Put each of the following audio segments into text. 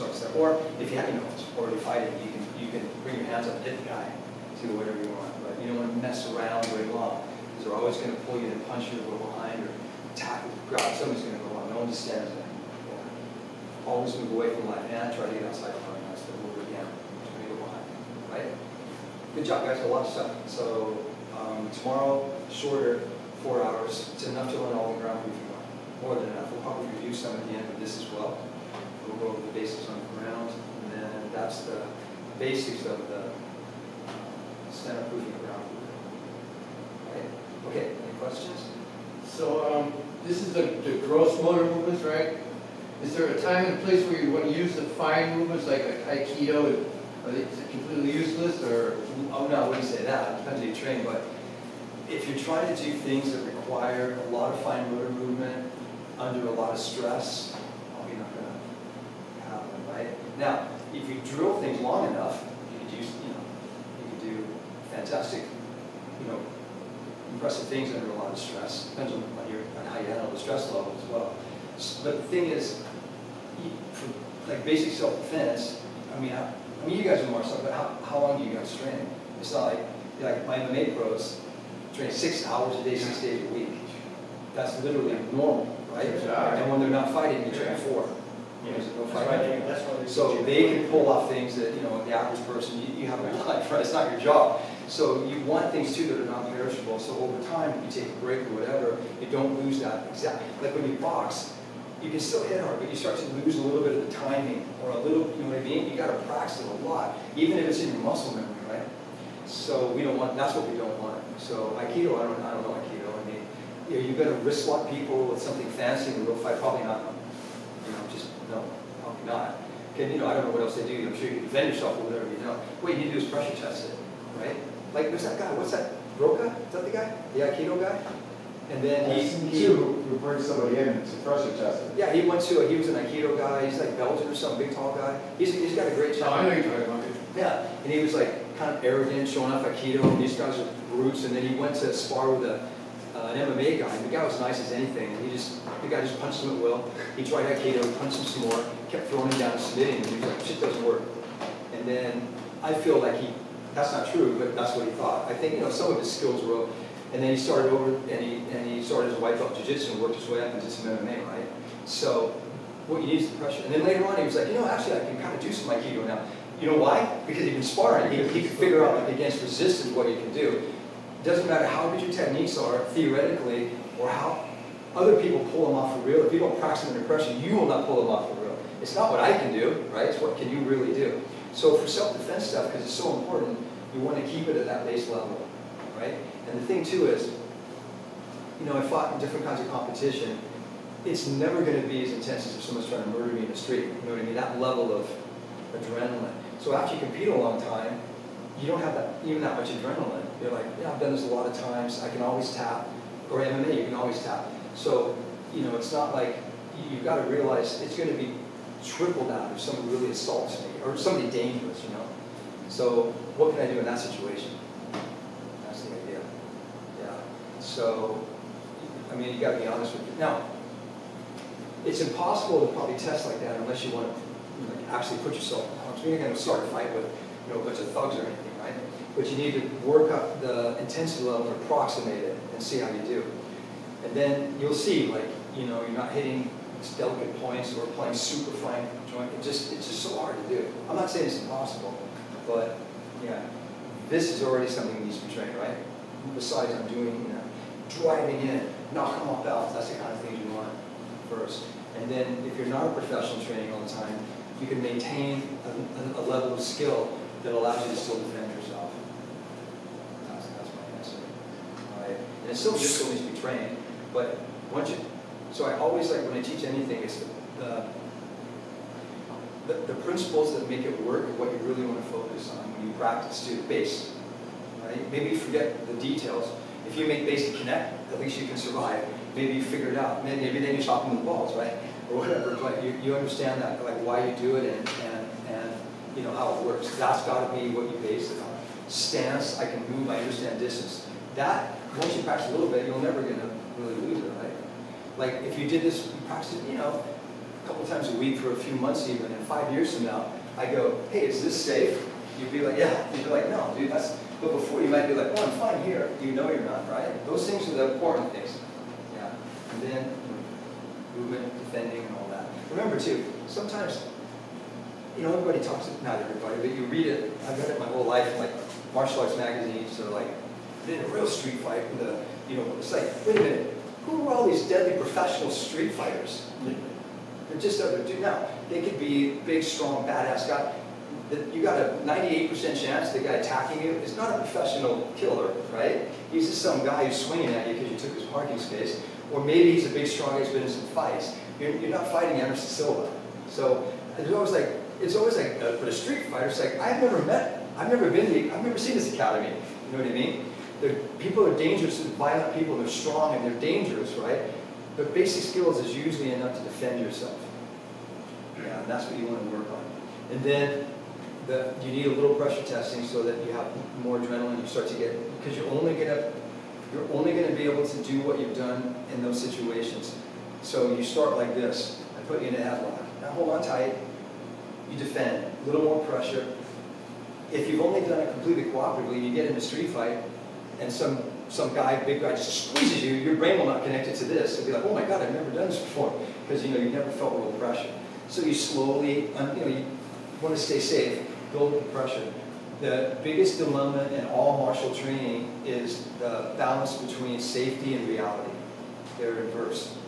start to, or if you have, already fighting, you can bring your hands up and hit the guy, do whatever you want, but you don't want to mess around very long, because they're always going to pull you and punch you or go behind or tackle, grab, somebody's going to go on, no one just stands there. Yeah. Always move away from line, and try to get outside the line, that's the move again, try to go behind, right? Good job, guys, a lot of stuff. So tomorrow, shorter, 4 hours, it's enough to learn all the ground if you want, more than enough. We'll probably review some at the end of this as well. We'll go over the basics on the ground, and then that's the basics of the center proofing ground. Right? Okay, any questions? So this is the gross motor movements, right? Is there a time and place where you want to use the fine movements like Aikido? Is it completely useless, or? Oh no, I wouldn't say that. It depends how you train, but if you're trying to do things that require a lot of fine motor movement under a lot of stress, probably not going to happen, right? Now, if you drill things long enough, you could use, you could do fantastic, impressive things under a lot of stress. Depends on how you handle the stress level as well. But the thing is, for like basic self-defense, I mean, you guys are more so, but how long do you guys train? It's not like my MMA pros train 6 hours a day, 6 days a week. That's literally normal, right? And when they're not fighting, you train 4. No fighting. So they can pull off things that, the average person, you have in life, right? It's not your job. So you want things too that are non-perishable. So over time, if you take a break or whatever, you don't lose that exact. Like when you box, you can still hit hard, but you start to lose a little bit of the timing, or a little, you know what I mean? You got to practice it a lot, even if it's in your muscle memory, right? So we don't want. That's what we don't want. So Aikido, I don't know Aikido. I mean, you're going to wrist lock people with something fancy in a real fight. Probably not. Just no, probably not. Okay, I don't know what else they do. I'm sure you can defend yourself or whatever. What you need to do is pressure test it, right? Like, who's that guy? What's that? Roka? Is that the guy? The Aikido guy? And then he brings somebody in to pressure test it. Yeah, he was an Aikido guy. He's like Belgian or some big tall guy. He's got a great channel. I know you're talking about it. Yeah, and he was like kind of arrogant, showing off Aikido, and these guys are brutes. And then he went to spar with an MMA guy. And the guy was nice as anything. And the guy just punched him at will. He tried Aikido, punched him some more, kept throwing him down and submitting. And he was like, shit doesn't work. And then I feel like that's not true, but that's what he thought. I think some of his skills were. And then he started over, and he started as a white belt jiu-jitsu and worked his way up into some MMA, right? So what you need is the pressure. And then later on, he was like, actually, I can kind of do some Aikido now. You know why? Because he'd been sparring. He could figure out, like, against resistance what he can do. It doesn't matter how good your techniques are, theoretically, or how other people pull them off for real. If you don't practice them under pressure, you will not pull them off for real. It's not what I can do, right? It's what can you really do. So for self-defense stuff, because it's so important, you want to keep it at that base level, right? And the thing too is, I fought in different kinds of competition. It's never going to be as intense as if someone's trying to murder me in the street. You know what I mean? That level of adrenaline. So after you compete a long time, you don't have even that much adrenaline. You're like, yeah, I've done this a lot of times. I can always tap. Or MMA, you can always tap. So, it's not like you've got to realize it's going to be triple that if someone really assaults me or somebody dangerous. So what can I do in that situation? That's the idea. Yeah. So, you got to be honest with you. Now, it's impossible to probably test like that unless you want to actually put yourself in harm's way. You're going to start a fight with a bunch of thugs or anything, right? But you need to work up the intensity level and approximate it and see how you do. And then you'll see, you're not hitting delicate points or playing super fine joint. It's just so hard to do. I'm not saying it's impossible, but yeah, this is already something that needs to be trained, right? Besides, I'm doing, driving in, knocking off balance. That's the kind of things you want first. And then if you're not a professional training all the time, you can maintain a level of skill that allows you to still defend yourself. That's my answer. All right? And it still needs to be trained, but so I always like when I teach anything, it's the principles that make it work are what you really want to focus on when you practice to the base. Right? Maybe you forget the details. If you make basic connect, at least you can survive. Maybe you figure it out. Maybe then you stop them with balls, right? Or whatever. But you understand that, like why you do it and how it works. That's got to be what you base it on. Stance, I can move, I understand distance. That, once you practice a little bit, you're never going to really lose it, right? Like if you did this, you practice it, a couple times a week for a few months even, and 5 years from now, I go, hey, is this safe? You'd be like, yeah. You'd be like, no, dude, that's, but before you might be like, oh, I'm fine here. You know you're not, right? Those things are the important things. Yeah. And then movement, defending, and all that. Remember too, sometimes, you know, everybody talks, not everybody, but you read it, I've read it my whole life, like martial arts magazines, or like, in a real street fight with a, you know, it's like, wait a minute, who are all these deadly professional street fighters? They're just other dude. Now, they could be big, strong, badass guy. You got a 98% chance the guy attacking you is not a professional killer, right? He's just some guy who's swinging at you because you took his parking space. Or maybe he's a big, strong guy who's been in some fights. You're not fighting Anderson Silva. So it's always like, for a street fighter, it's like, I've never seen this academy. You know what I mean? People are dangerous, violent people, they're strong and they're dangerous, right? But basic skills is usually enough to defend yourself. Yeah, and that's what you want to work on. And then you need a little pressure testing so that you have more adrenaline. You start to get, because you're only gonna be able to do what you've done in those situations. So you start like this. I put you in a headlock. Now hold on tight. You defend. A little more pressure. If you've only done it completely cooperatively, you get in a street fight, and some guy, big guy, just squeezes you, your brain will not connect it to this. It'll be like, oh my God, I've never done this before. Because you never felt real pressure. So you slowly, you want to stay safe, build the pressure. The biggest dilemma in all martial training is the balance between safety and reality. They're inverse.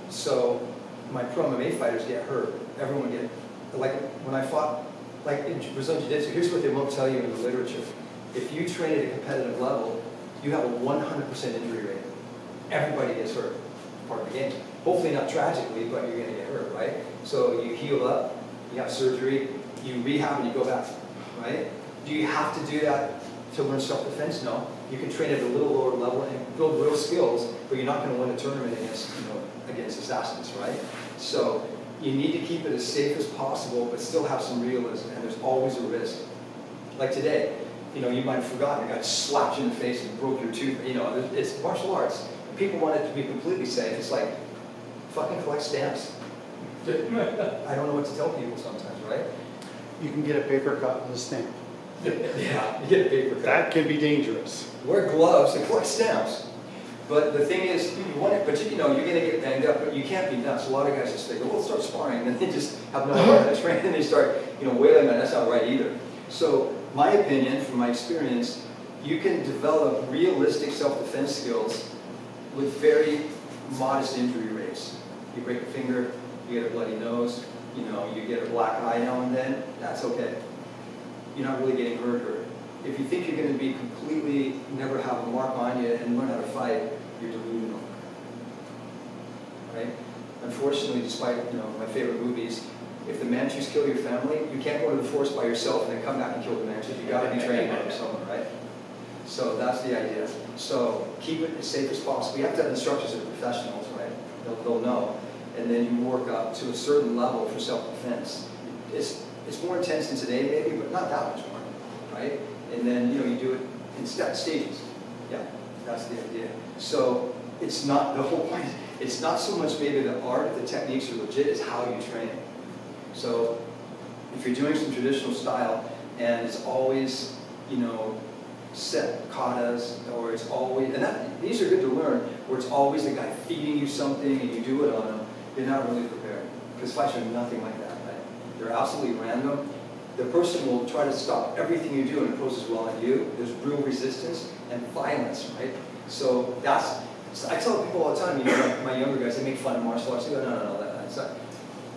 So my pro MMA fighters get hurt. Everyone get, like when I fought, like in Brazilian Jiu-Jitsu, here's what they won't tell you in the literature. If you train at a competitive level, you have a 100% injury rate. Everybody gets hurt, part of the game. Hopefully not tragically, but you're going to get hurt, right? So you heal up, you have surgery, you rehab, and you go back, right? Do you have to do that to learn self-defense? No. You can train at a little lower level and build real skills, but you're not going to win a tournament against assassins, right? So you need to keep it as safe as possible, but still have some realism, and there's always a risk. Like today, you might have forgotten, a guy slapped you in the face and broke your tooth. It's martial arts. People want it to be completely safe. It's like, fucking collect stamps. I don't know what to tell people sometimes, right? You can get a paper cut with a stamp. Yeah, you get a paper cut. That can be dangerous. Wear gloves and collect stamps. But the thing is, you want it, but you're going to get banged up, but you can't be nuts. A lot of guys just think, well, let's start sparring, and then they just have no idea how to train, and they start, wailing on it. That's not right either. So, my opinion, from my experience, you can develop realistic self-defense skills with very modest injury rates. You break a finger, you get a bloody nose, you get a black eye now and then, that's okay. You're not really getting hurt. If you think you're going to be completely, never have a mark on you and learn how to fight, you're delusional. Right? Unfortunately, despite my favorite movies, if the Manchus kill your family, you can't go to the forest by yourself and then come back and kill the Manchus. You got to be trained by someone, right? So that's the idea. So keep it as safe as possible. You have to have instructors that are professionals, right? They'll know. And then you work up to a certain level for self-defense. It's more intense than today, maybe, but not that much more, right? And then you do it in stages. Yeah, that's the idea. So it's not the whole point. It's not so much maybe the art, the techniques are legit, it's how you train. So if you're doing some traditional style and it's always set katas, or it's always, and these are good to learn, where it's always the guy feeding you something and you do it on him, you're not really prepared. Because fights are nothing like that, right? They're absolutely random. The person will try to stop everything you do and imposes well on you. There's real resistance and violence, right? So I tell people all the time, my younger guys, they make fun of martial arts. They go, no, that's not.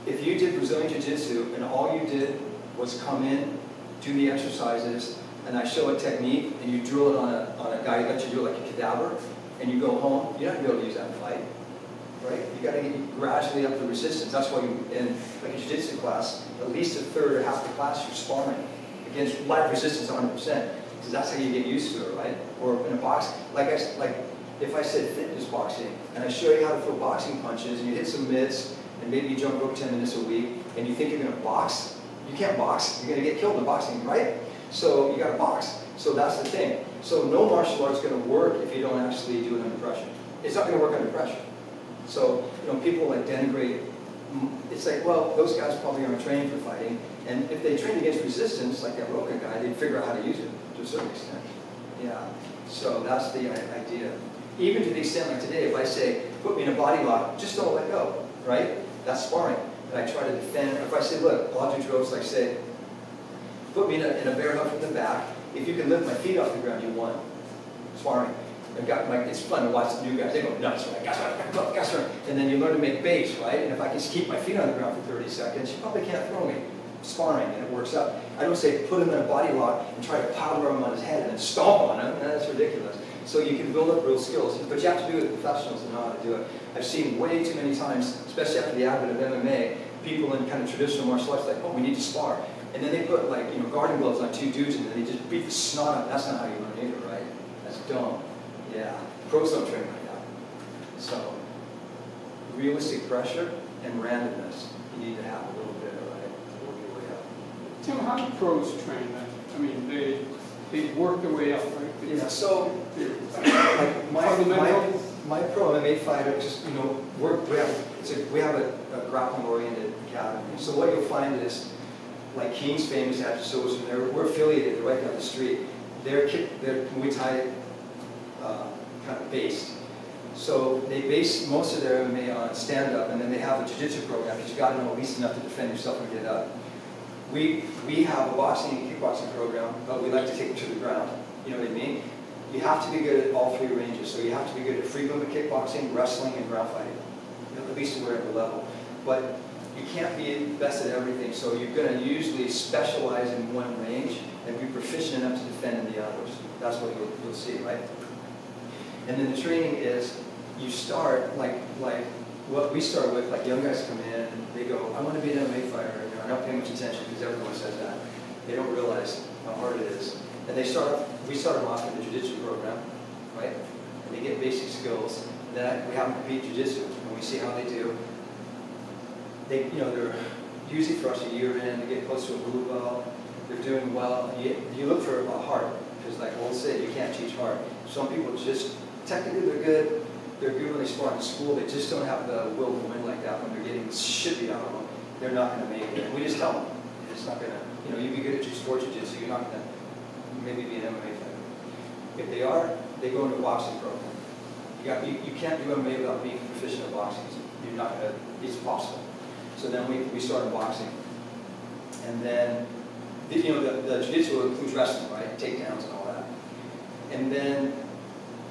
If you did Brazilian Jiu-Jitsu and all you did was come in, do the exercises, and I show a technique, and you drill it on a guy, let you do it like a cadaver, and you go home, you're not going to be able to use that in a fight, right? You got to get gradually up the resistance. That's why in like a Jiu-Jitsu class, at least a third or half the class you're sparring against live resistance 100%, because that's how you get used to it, right? Or in a box, like if I said fitness boxing, and I show you how to throw boxing punches, and you hit some mitts, and maybe you jump rope 10 minutes a week, and you think you're going to box, you can't box. You're going to get killed in boxing, right? So you got to box. So that's the thing. So no martial art's going to work if you don't actually do it under pressure. It's not going to work under pressure. So people like denigrate it's like, well, those guys probably aren't trained for fighting, and if they trained against resistance, like that Roka guy, they'd figure out how to use it to a certain extent. Yeah, so that's the idea. Even to the extent like today, if I say, put me in a body lock, just don't let go, right? That's sparring. And I try to defend. If I say, look, I'll do drills like say, put me in a bear hug from the back. If you can lift my feet off the ground, you won. Sparring. It's fun to watch the new guys. They go nuts, right? Gas, and then you learn to make base, right? And if I can just keep my feet on the ground for 30 seconds, you probably can't throw me. Sparring, and it works out. I don't say put him in a body lock and try to powder him on his head and then stomp on him. That's ridiculous. So you can build up real skills, but you have to do it with professionals to know how to do it. I've seen way too many times, especially after the advent of MMA, people in kind of traditional martial arts like, oh, we need to spar. And then they put like, garden gloves on two dudes and then they just beat the snot out. That's not how you learn either, right? That's dumb. Yeah, pros don't train like that. So, realistic pressure and randomness, you need to have a little bit, right, to work your way up. Tim, how do pros train then? I mean, they work their way up, right? Yeah, so, like my pro MMA fighter, just, we have a grappling-oriented academy. So what you'll find is, like King's famous after Souls, we're affiliated, they're right down the street. They're Muay Thai kind of based. So they base most of their MMA on stand-up, and then they have a jiu-jitsu program because you got to know at least enough to defend yourself and get up. We have a boxing and kickboxing program, but we like to take it to the ground. You know what I mean? You have to be good at all three ranges. So you have to be good at free movement kickboxing, wrestling, and ground fighting, at least to whatever level. But you can't be best at everything, so you're going to usually specialize in one range and be proficient enough to defend in the others. That's what you'll see, right? And then the training is, you start like what we start with, like young guys come in and they go, I want to be an MMA fighter. I don't pay much attention because everyone says that. They don't realize how hard it is. And we start them off in the jiu-jitsu program, right? And they get basic skills. And then we have them compete jiu-jitsu, and we see how they do. They're usually for us a year in, they get close to a blue belt, they're doing well. You look for a heart, because like Old said, you can't teach heart. Some people just, technically they're good when they spar in school, they just don't have the will to win like that when they're getting the shit beat out of them. They're not going to make it. And we just tell them, it's not going to, you'd be good at your sport jiu-jitsu, you're not going to maybe be an MMA fighter. If they are, they go into a boxing program. You can't do MMA without being proficient in boxing. You're not going to, it's possible. So then we started boxing. And then, the jiu-jitsu includes wrestling, right? Takedowns and all that. And then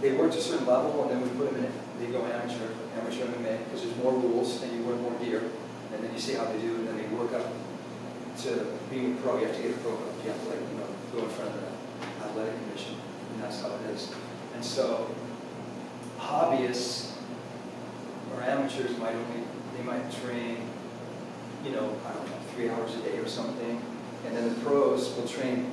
they work to a certain level, and then we put them in, they go amateur MMA, because there's more rules, and you wear more gear. And then you see how they do, and then they work up to being a pro. You have to get a pro card. You have to go in front of the athletic commission, and that's how it is. And so hobbyists or amateurs might train, I don't know, 3 hours a day or something. And then the pros will train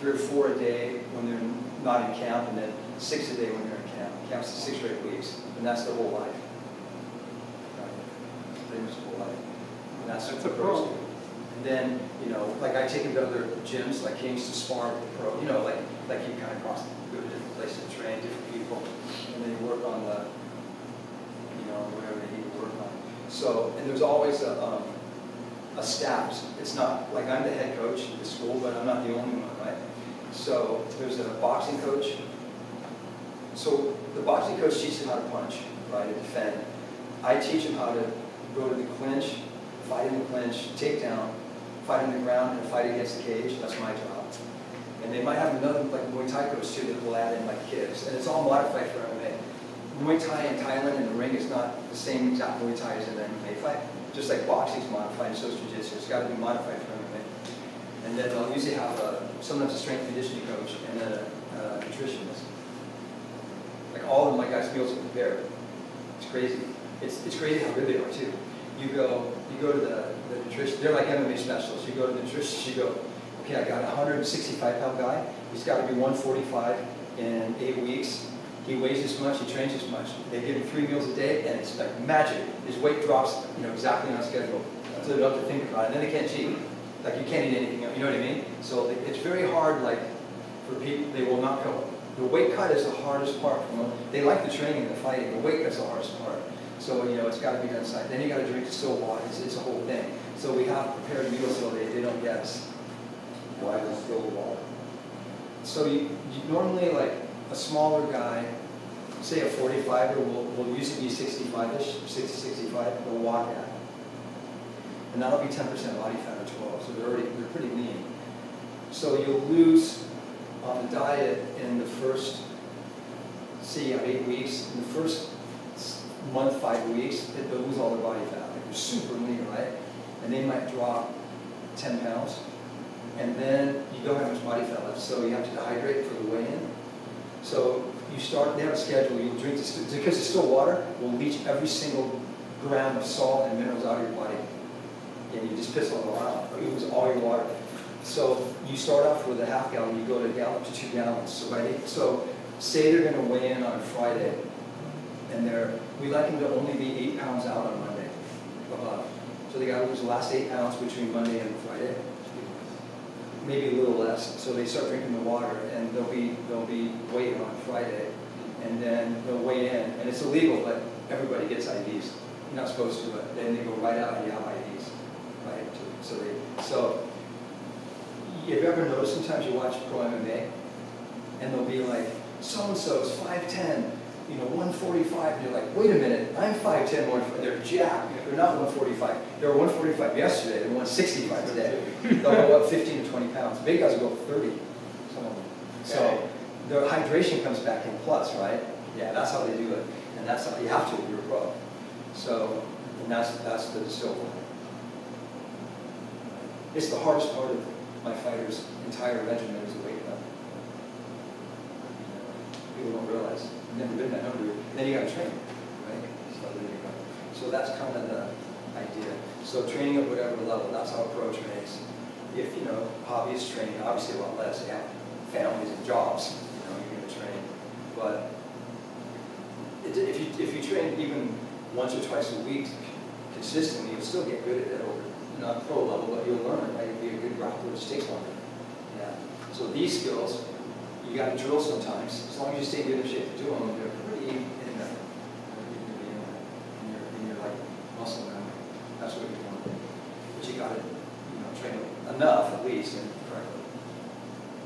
3 or 4 a day when they're not in camp, and then 6 a day when they're in camp. Camp's 6 or 8 weeks, and that's their whole life. Pretty much the whole life. And that's a the pros pro. do. And then, like I take them to other gyms, like King's to spar with the pro, like you kind of go to different places to train different people, and then you work on the, whatever they need to work on. So, and there's always a staff. It's not like I'm the head coach at the school, but I'm not the only one, right? So there's a boxing coach. So the boxing coach teaches them how to punch, right, and defend. I teach them how to go to the clinch, fight in the clinch, take down, fight on the ground, and fight against the cage. That's my job. And they might have another, like Muay Thai coach too, that will add in like kicks. And it's all modified for MMA. Muay Thai in Thailand in the ring is not the same exact Muay Thai as in an MMA fight. Just like boxing is modified, and so is jiu-jitsu. It's got to be modified for MMA. And then they'll usually have sometimes a strength and conditioning coach and then a nutritionist. Like all of my guys' meals are prepared. It's crazy. It's crazy how good they are too. You go to the nutrition. They're like MMA specialists. You go to the nutritionist. You go, okay, I got a 165-pound guy. He's got to be 145 in 8 weeks. He weighs this much, he trains this much. They give him 3 meals a day, and it's like magic. His weight drops, exactly on schedule. So they don't have to think about it. And then they can't cheat. Like you can't eat anything, you know what I mean? So it's very hard, like, for people, they will not go. The weight cut is the hardest part. They like the training and the fighting. The weight cut's the hardest part. So, you know, it's gotta be done side. Then you gotta drink distilled water, it's a whole thing. So we have prepared meals so they don't get us. Why distilled water? So you normally, like, a smaller guy, say a 45er, will usually be 65-ish, 60, 65, they'll walk at. And that'll be 10% body fat or 12, so they're pretty lean. So you'll lose on the diet in the first, say you have 8 weeks, in the first month, 5 weeks, they'll lose all their body fat. Like they're super lean, right? And they might drop 10 pounds. And then you don't have much body fat left, so you have to dehydrate for the weigh-in. So you start, they have a schedule, you'll drink, because distilled water will leach every single gram of salt and minerals out of your body. And you just piss it all out, or you lose all your water. So you start off with a half gallon, you go to a gallon to 2 gallons. So say they're gonna weigh in on Friday, and we like them to only be 8 pounds out on Monday, above. So they gotta lose the last 8 pounds between Monday and Friday. Maybe a little less, so they start drinking the water, and they'll be weighed on Friday, and then they'll weigh in, and it's illegal, but everybody gets IVs. You're not supposed to, but then they go right out and you have IVs, right? So have you ever noticed sometimes you watch pro MMA, and they'll be like, so-and-so's 5'10", you know, 145, and you're like, wait a minute, I'm 5'10", 145, they're jacked, they're not 145, they were 145 yesterday, they're 165 today. They'll go up 15 to 20 pounds, big guys will go up 30, some of them. So their hydration comes back in plus, right? Yeah, that's how they do it, and that's how you have to if you're a pro. So, and that's the distilled water. It's the hardest part of my fighter's entire regimen is the weight cut. People don't realize. Never been that hungry. Then you got to train, right? So there you go. So that's kind of the idea. So training at whatever level, that's how a pro trains. If, you know, hobbyists train, obviously a lot less. They have families and jobs, you know, you're going to train. But if you train even once or twice a week consistently, you'll still get good at it over, not pro level, but you'll learn, right? You'll be a good grappler. It just takes longer. Yeah. So these skills, you got to drill sometimes. As long as you stay good in shape to do them, they're pretty in there. In your like muscle memory. That's what you're doing. But you got to, you know, train enough at least and correctly.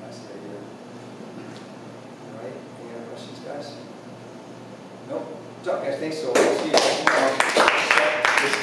That's the idea. All right. Any other questions, guys? Nope. Good job, guys. Thanks. So we'll see you tomorrow.